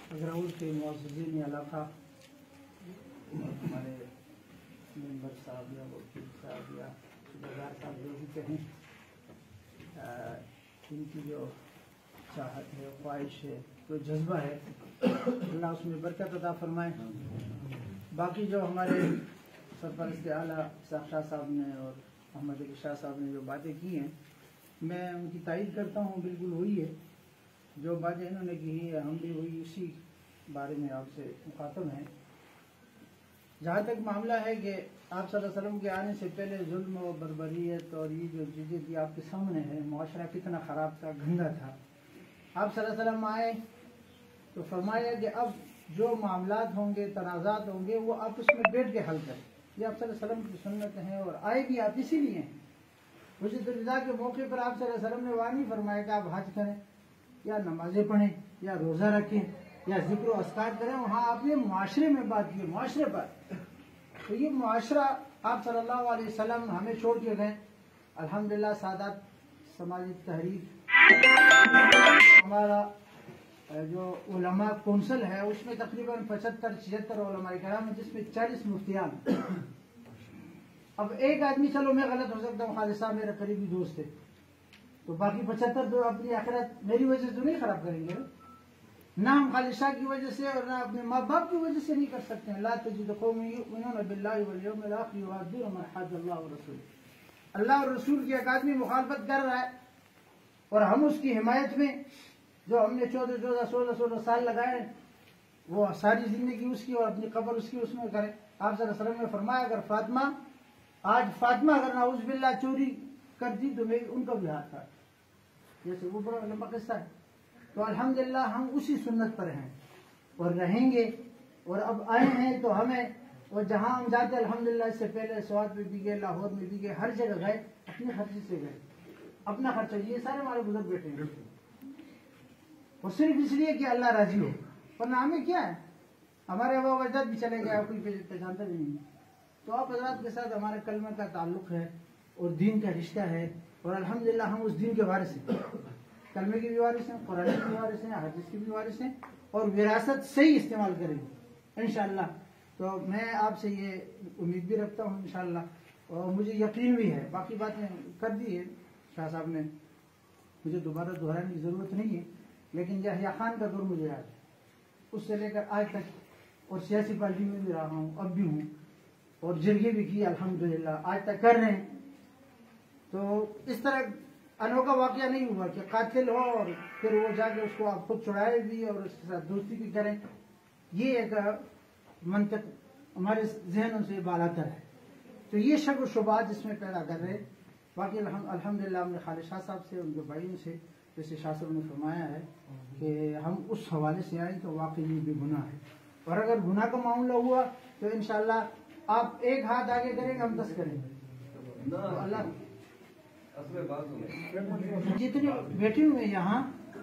अगराउल के मुअज़्ज़िज़ीन इलाका हमारे मेंबर साहब या वकील साहब या सूबेदार साहब जो भी कहें, इनकी जो चाहत है, ख्वाहिश है, जो जज्बा है, अल्लाह उसमें बरकत अता फरमाए। बाकी जो हमारे सरपरस्त आला शाह साहब ने और अहमद अली शाह साहब ने जो बातें की हैं, मैं उनकी तारीफ करता हूँ, बिल्कुल वही है जो बातें इन्होंने की है, हम भी वही इसी बारे में आपसे मुखातब हैं। जहाँ तक मामला है कि आप सल्लल्लाहु अलैहि वसल्लम के आने से पहले जुल्म और बर्बरियत और ये जो चीज़ें थी आपके सामने है, मुआशरा कितना ख़राब था, गंदा था। आप सल्लल्लाहु अलैहि वसल्लम आए तो फरमाया कि अब जो मामलात होंगे, तनाज़ात होंगे, वो आप उसमें बैठ के हल करें। ये आप सल्लल्लाहु अलैहि वसल्लम की सुन्नत है और आए भी आप इसीलिए हैं। हुज्जतुल-विदा के मौके पर आप सल्लल्लाहु अलैहि वसल्लम ने वहाँ नहीं फरमाया कि आप हज करें या नमाजें पढ़ें या रोज़ा रखें या ज़िक्र अस्कार करें। वहाँ आपने मुआशरे में बात की, मुआशरे पर। तो ये मुआशरा आप सल्लल्लाहु अलैहि वसल्लम हमें छोड़ के गए। अल्हम्दुलिल्लाह सादात समाजी तहरीक, हमारा जो उलमा कौंसिल है उसमें तकरीबन 75-76 उलमा किराम, जिसमें 40 मुफ्तियान। अब एक आदमी, चलो मैं गलत हो सकता हूँ, खालिद साहब मेरे करीबी दोस्त है, तो बाकी 75 तो अपनी आखिरत मेरी वजह से तो नहीं खराब करेंगे ना। हम खालिद शाह की वजह से और ना अपने माँ बाप की वजह से नहीं कर सकते हैं। ला तजिद कौमन युमिनून बिल्लाहि वल यौमिल आखिर युवाद्दून मन हाद्द अल्लाह व रसूल। अल्लाह और रसूल की एक आदमी मुखालफत कर रहा है और हम उसकी हिमायत में, जो हमने 14-14, 16-16 साल लगाए, वो सारी जिंदगी उसकी और अपनी कब्र उसकी उसमें करें। आप सल्लल्लाहु अलैहि वसल्लम ने फरमाया, अगर फातिमा अगर नाउज़ बिल्लाह चोरी कर दी तो मैं उनका भी हाथ काट, जैसे वो बड़ा लंबा किस्सा है। तो अल्हम्दुलिल्लाह हम उसी सुन्नत पर हैं और रहेंगे। और अब आए हैं तो हमें, और जहाँ हम जाते अल्हम्दुलिल्लाह, इससे पहले स्वात में भी गए, लाहौर में भी गए, हर जगह गए, अपने खर्चे से गए, अपना खर्चा। ये सारे हमारे बुजुर्ग बैठे हैं और सिर्फ इसलिए कि अल्लाह राजी हो, वरना हमें क्या है, हमारे अबा अजदाद भी चले गए, कोई पहचानता भी नहीं। तो आप हज़रात के साथ हमारे कलमे का ताल्लुक़ है और दीन का रिश्ता है और अल्हम्दुलिल्लाह हम उस दीन के वारिस हैं, कलमे की भी वारिस हैं, कुरान की भी वारिस हैं, हदीस की भी वारिस हैं और विरासत से ही इस्तेमाल करेंगे इंशाअल्लाह। तो मैं आपसे ये उम्मीद भी रखता हूँ इंशाअल्लाह और मुझे यकीन भी है। बाकी बातें कर दी है शाह साहब ने, मुझे दोबारा दोहराने की ज़रूरत नहीं है। लेकिन यहया खान का दौर मुझे याद है, उससे लेकर आज तक, और सियासी पार्टी में भी रहा हूँ, अब भी हूँ, और जरगे भी किए अल्हम्दुलिल्लाह, आज तक कर रहे हैं। तो इस तरह अनोखा वाकया नहीं हुआ कि कातिल हो और फिर वो जाके उसको आप खुद छुड़ाए भी और उसके साथ दोस्ती भी करें। ये एक मंतक हमारे जहनों से बालातर है। तो ये शक व शुबहात इसमें पैदा कर रहे। बाकी अल्हम्दुलिल्लाह हमने खालिद शाह साहब से, उनके भाइयों से, जैसे शाह साहब ने फरमाया है कि हम उस हवाले से आए तो वाकई ये भी गुनाह है। और अगर गुनाह का मामला हुआ तो इंशाअल्लाह आप एक हाथ आगे करेंगे, हम 10 करेंगे। तो अल्लाह जितने बैठे हुए यहाँ,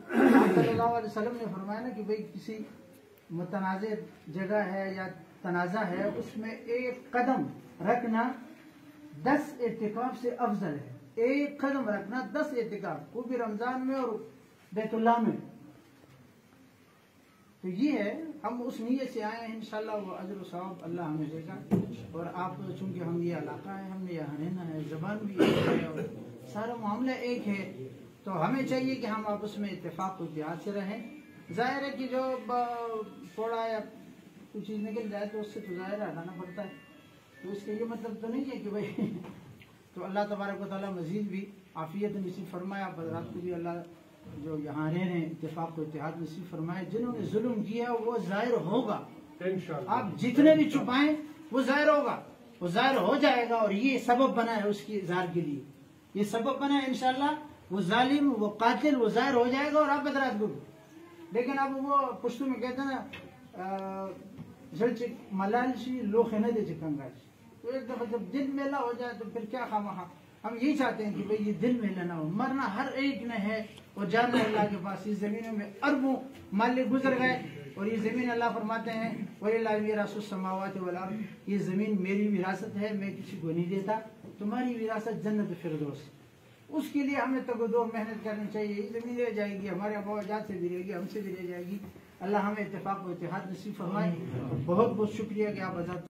सल्लल्लाहु अलैहि वसल्लम ने फरमाया ना कि भाई किसी मुतनाज़ जगह है या तनाज़ा है, उसमें एक कदम रखना 10 एतिकाफ से अफजल है। एक कदम रखना 10 एतिकाफ, वो भी रमजान में और बैतुल्लाह में। तो ये है, हम उस नीयत से आए हैं, इंशाअल्लाह वो अजर सवाब अल्लाह हमें देगा। और आप चूंकि हम ये इलाका है, हमने यहाँ रहना है, ज़बान भी एक है और सारा मामला एक है, तो हमें चाहिए कि हम आपस में इत्तेफाक और इत्तेहाद से रहें। जाहिर है कि जो थोड़ा या कुछ चीज़ निकल जाए तो उससे तो ज़ाहिर हटाना पड़ता है। तो इसका ये मतलब तो नहीं है कि भाई तो अल्लाह तबारक व तआला मज़ीद भी आफ़ियत नसीब फरमाए। आप हज़रात को भी अल्लाह जो यहाँ रह रहे हैं इत्तेफाक को इत्तेहाद नसीब फरमाए। जिन्होंने जुल्म किया वो ज़ाहिर होगा, आप जितने भी छुपाएं वो ज़ाहिर होगा, वो ज़ाहिर हो जाएगा। और ये सबब बना है उसकी इज़हार के लिए, ये सबब बना है इंशाअल्लाह। वो जालिम, वो कातिल, वो ज़ाहिर हो जाएगा और आप हज़रात को। लेकिन अब वो पुश्तू में कहते हैं ना, मलालशी लोखे न दे चिकंगा। तो एक दफा जब दिल मेला हो जाए तो फिर क्या खामखा। हम यही चाहते हैं कि भाई ये दिल मेला ना हो। मरना हर एक ने है और जानना अल्लाह के पास। इस ज़मीनों में अरबों मालिक गुजर गए और ये ज़मीन अल्लाह फरमाते हैं वलिल्लाहि मीरासुस समावाति वल अर्द, ये ज़मीन मेरी विरासत है, मैं किसी को नहीं देता। तुम्हारी विरासत जन्नत फिरदौस। اس کے لیے ہمیں تو دو محنت کرنی چاہیے. یہ زمین رہ جائے گی ہمارے ابا اجداد سے بھی رہے گی, ہم سے بھی رہ جائے گی. اللہ ہمیں اتفاق و اتحاد نصیب فرمائے. بہت بہت شکریہ کہ آپ آزاد